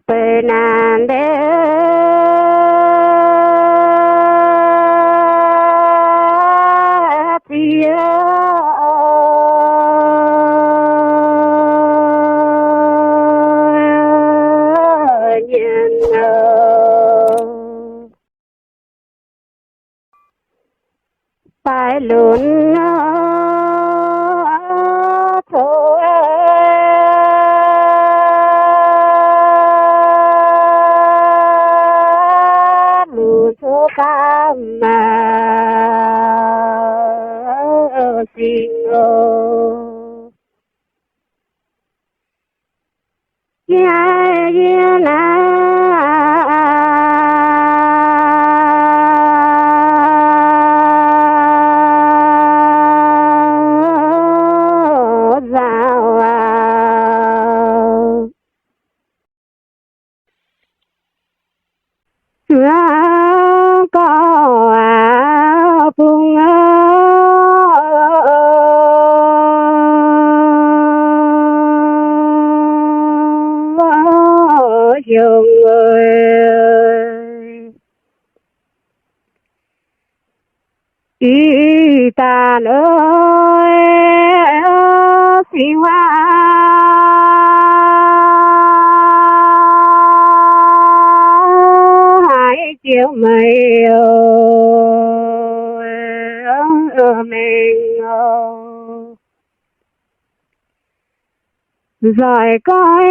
Penande Tia Phải luôn thôi lù số cam mà xin ô ya na có phung nhiều người y tàn ơi phi hoa hải chiều mây mình rồi coi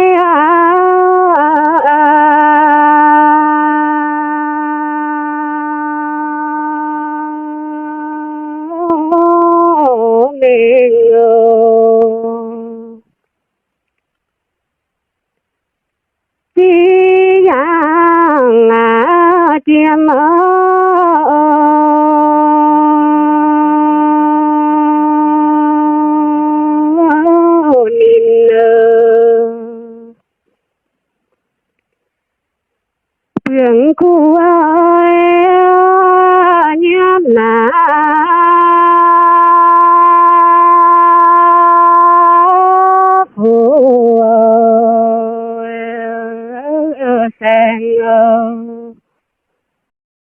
mình chi yang chiêm biển khu nhắm là phố